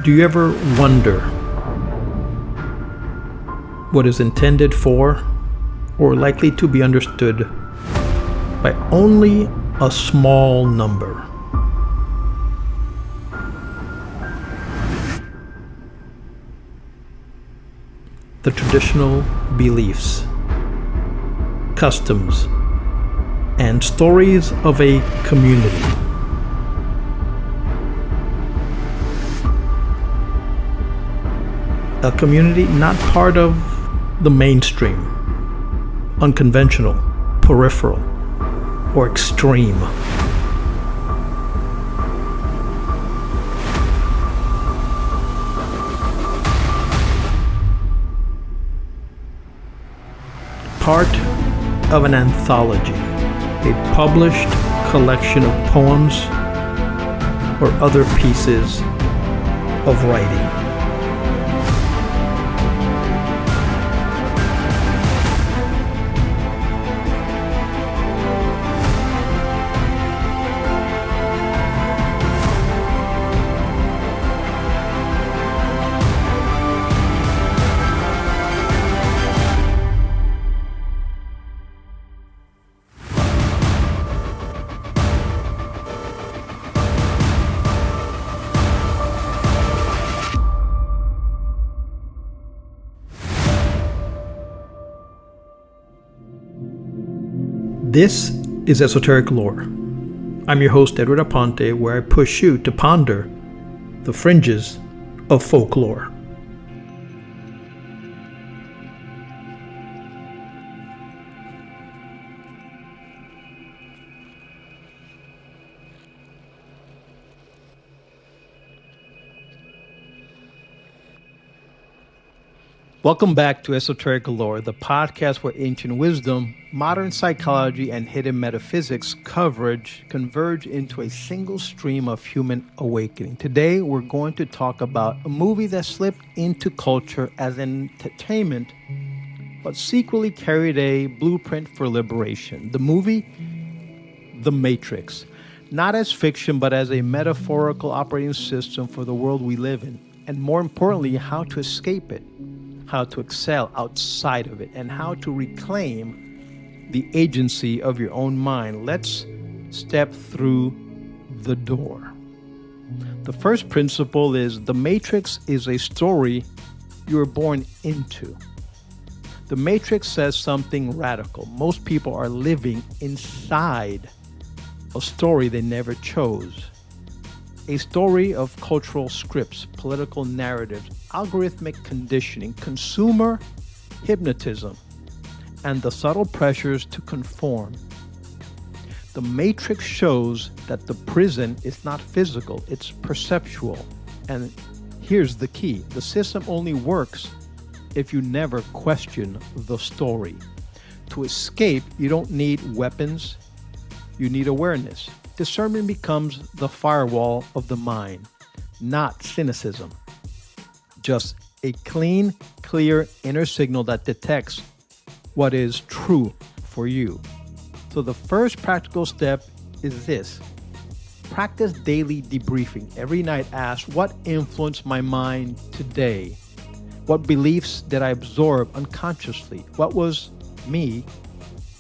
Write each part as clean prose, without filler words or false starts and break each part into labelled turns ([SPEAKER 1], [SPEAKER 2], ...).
[SPEAKER 1] Do you ever wonder what is intended for or likely to be understood by only a small number? The traditional beliefs, customs, and stories of a community. A community not part of the mainstream, unconventional, peripheral, or extreme. Part of an anthology, a published collection of poems or other pieces of writing. This is Esoteric Lore. I'm your host, Edward Aponte, where I push you to ponder the fringes of folklore. Welcome back to Esoteric Lore, the podcast where ancient wisdom, modern psychology, and hidden metaphysics converge into a single stream of human awakening. Today, we're going to talk about a movie that slipped into culture as entertainment, but secretly carried a blueprint for liberation. The movie, The Matrix. Not as fiction, but as a metaphorical operating system for the world we live in, and more importantly, how to escape it, how to excel outside of it, and how to reclaim the agency of your own mind. Let's step through the door. The first principle is the Matrix is a story you were born into. The Matrix says something radical. Most people are living inside a story they never chose. A story of cultural scripts, political narratives, algorithmic conditioning, consumer hypnotism, and the subtle pressures to conform. The Matrix shows that the prison is not physical, it's perceptual. And here's the key: the system only works if you never question the story. To escape, you don't need weapons, you need awareness. Discernment becomes the firewall of the mind, not cynicism. Just a clean, clear inner signal that detects what is true for you. So the first practical step is this. Practice daily debriefing. Every night ask, what influenced my mind today? What beliefs did I absorb unconsciously? What was me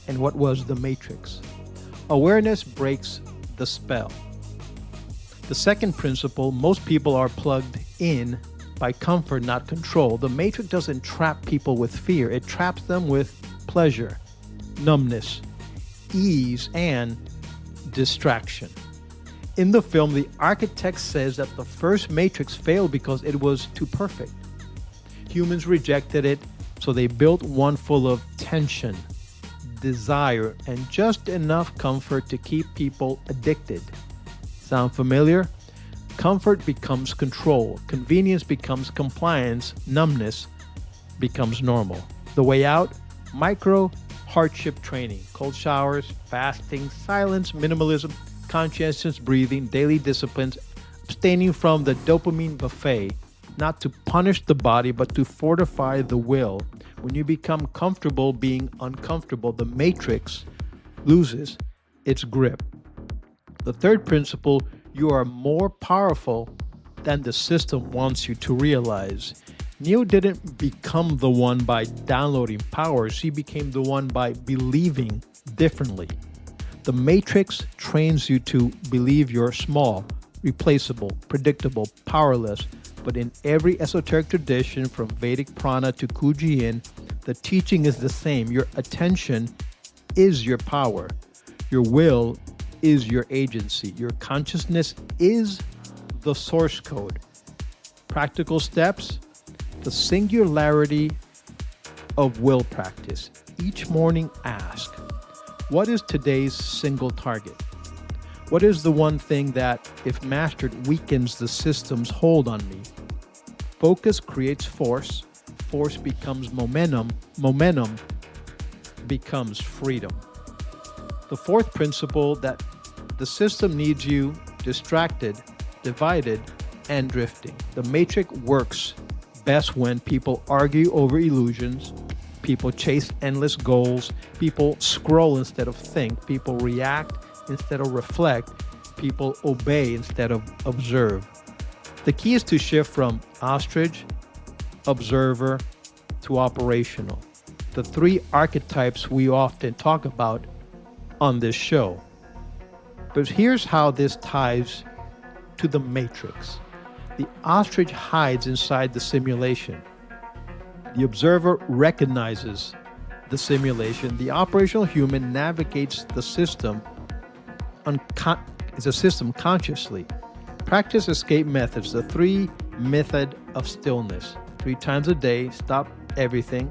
[SPEAKER 1] and what was the Matrix? Awareness breaks the spell. The second principle, most people are plugged in by comfort, not control. The Matrix doesn't trap people with fear. It traps them with pleasure, numbness, ease, and distraction. In the film, the architect says that the first Matrix failed because it was too perfect. Humans rejected it, so they built one full of tension, desire, and just enough comfort to keep people addicted. Sound familiar? Comfort becomes control. Convenience becomes compliance. Numbness becomes normal. The way out? Micro hardship training. Cold showers, fasting, silence, minimalism, conscientious breathing, daily disciplines, abstaining from the dopamine buffet, not to punish the body, but to fortify the will. When you become comfortable being uncomfortable, the Matrix loses its grip. The third principle, you are more powerful than the system wants you to realize. Neo didn't become the one by downloading powers, he became the one by believing differently. The Matrix trains you to believe you're small, replaceable, predictable, powerless. But in every esoteric tradition, from Vedic Prana to Kuji-in, the teaching is the same. Your attention is your power. Your will is your agency. Your consciousness is the source code. Practical steps: the singularity of will practice. Each morning ask, what is today's single target? What is the one thing that, if mastered, weakens the system's hold on me? Focus creates force. Force becomes momentum. Momentum becomes freedom. The fourth principle: that the system needs you distracted, divided, and drifting. The matrix works best when people argue over illusions, people chase endless goals, people scroll instead of think, people react instead of reflect, people obey instead of observe. The key is to shift from ostrich, observer, to operational. The three archetypes we often talk about on this show. But here's how this ties to the matrix. The ostrich hides inside the simulation. The observer recognizes the simulation. The operational human navigates the system consciously. Practice escape methods. The 3 method of stillness. 3 times a day, stop everything,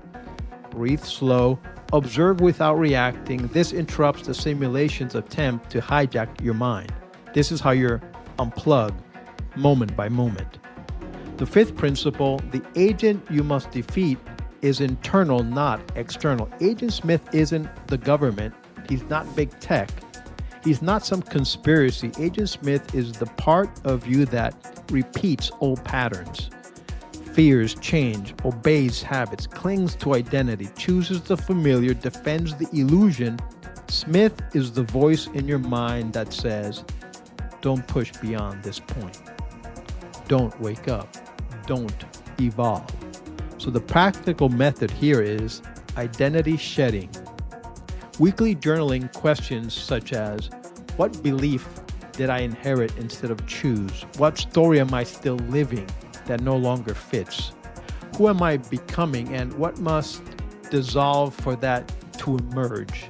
[SPEAKER 1] breathe slow, observe without reacting. This interrupts the simulation's attempt to hijack your mind. This is how you're unplugged moment by moment. The 5th principle: the agent you must defeat is internal, not external. Agent Smith isn't the government. He's not big tech. He's not some conspiracy. Agent Smith is the part of you that repeats old patterns, fears change, obeys habits, clings to identity, chooses the familiar, defends the illusion. Smith is the voice in your mind that says, don't push beyond this point. Don't wake up. Don't evolve. So the practical method here is identity shedding. Weekly journaling questions such as, what belief did I inherit instead of choose? What story am I still living that no longer fits? Who am I becoming, and what must dissolve for that to emerge?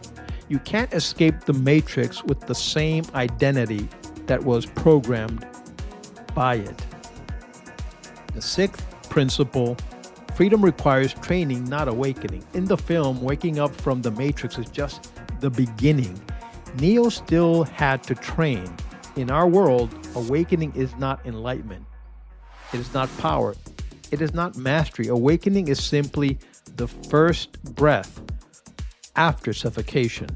[SPEAKER 1] You can't escape the matrix with the same identity that was programmed by it. The 6th principle: freedom requires training, not awakening. In the film, waking up from the matrix is just the beginning. Neo still had to train. In our world, awakening is not enlightenment. It is not power. It is not mastery. Awakening is simply the first breath after suffocation.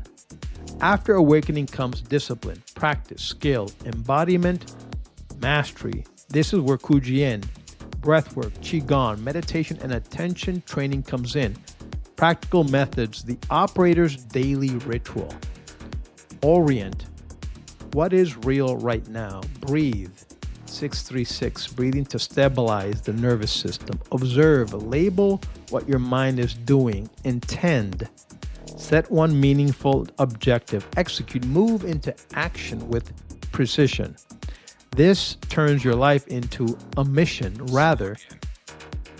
[SPEAKER 1] After awakening comes discipline, practice, skill, embodiment, mastery. This is where Kuji-in, breathwork, qigong, meditation, and attention training comes in. Practical methods: the operator's daily ritual. Orient. What is real right now? Breathe. 636, breathing to stabilize the nervous system. Observe. Label what your mind is doing. Intend. Set one meaningful objective. Execute. Move into action with precision. This turns your life into a mission rather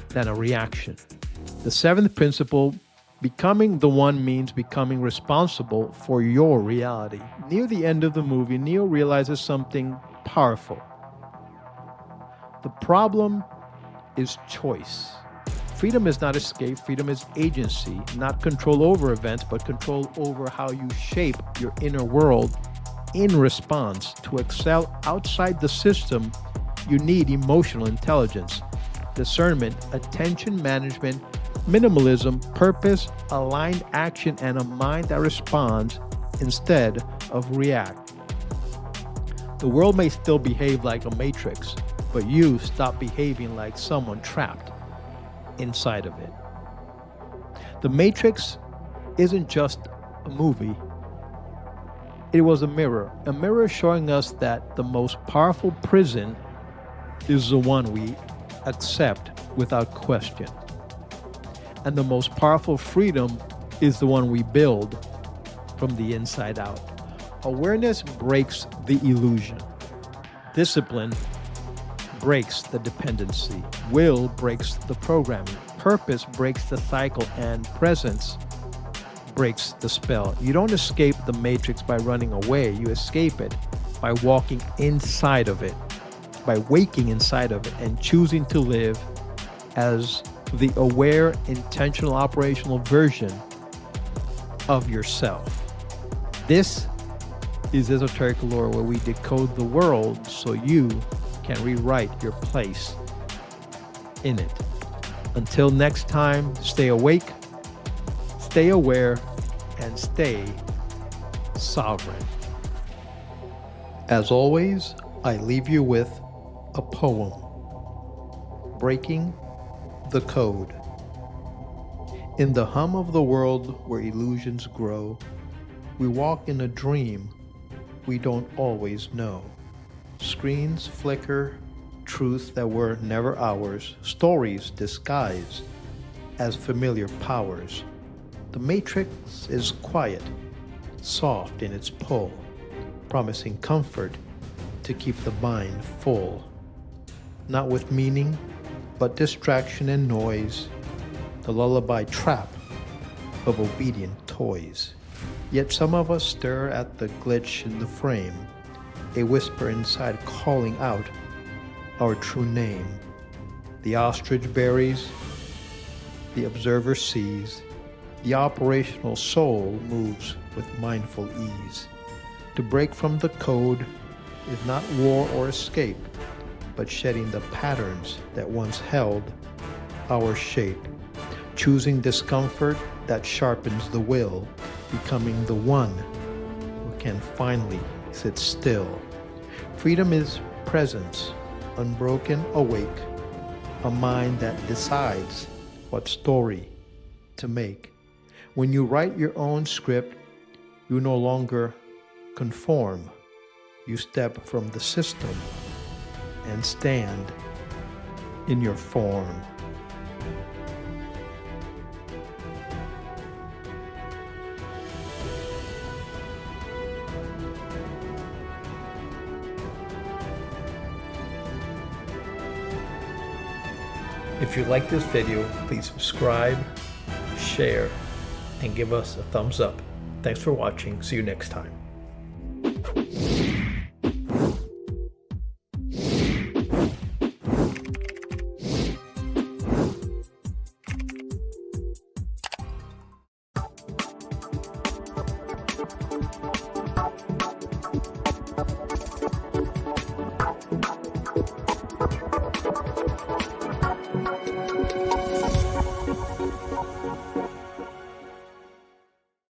[SPEAKER 1] than a reaction. The 7th principle: becoming the one means becoming responsible for your reality. Near the end of the movie, Neo realizes something powerful. The problem is choice. Freedom is not escape. Freedom is agency, not control over events, but control over how you shape your inner world in response. To excel outside the system, you need emotional intelligence, discernment, attention management, minimalism, purpose, aligned action, and a mind that responds instead of react. The world may still behave like a matrix, but you stop behaving like someone trapped inside of it. The Matrix isn't just a movie. It was a mirror showing us that the most powerful prison is the one we accept without question. And the most powerful freedom is the one we build from the inside out. Awareness breaks the illusion. Discipline breaks the dependency. Will breaks the programming. Purpose breaks the cycle, and presence breaks the spell. You don't escape the matrix by running away. You escape it by walking inside of it, by waking inside of it and choosing to live as the aware, intentional, operational version of yourself. This is Esoteric Lore, where we decode the world so you can rewrite your place in it. Until next time, stay awake, stay aware, and stay sovereign. As always, I leave you with a poem, Breaking the Code. In the hum of the world where illusions grow, we walk in a dream we don't always know. Screens flicker, truths that were never ours, stories disguised as familiar powers. The matrix is quiet, soft in its pull, promising comfort to keep the mind full. Not with meaning, but distraction and noise, the lullaby trap of obedient toys. Yet some of us stir at the glitch in the frame, a whisper inside calling out our true name. The ostrich buries, the observer sees, the operational soul moves with mindful ease. To break from the code is not war or escape, but shedding the patterns that once held our shape. Choosing discomfort that sharpens the will, becoming the one who can finally sit still. Freedom is presence, unbroken, awake, a mind that decides what story to make. When you write your own script, you no longer conform. You step from the system and stand in your form. If you like this video, please subscribe, share, and give us a thumbs up. Thanks for watching. See you next time.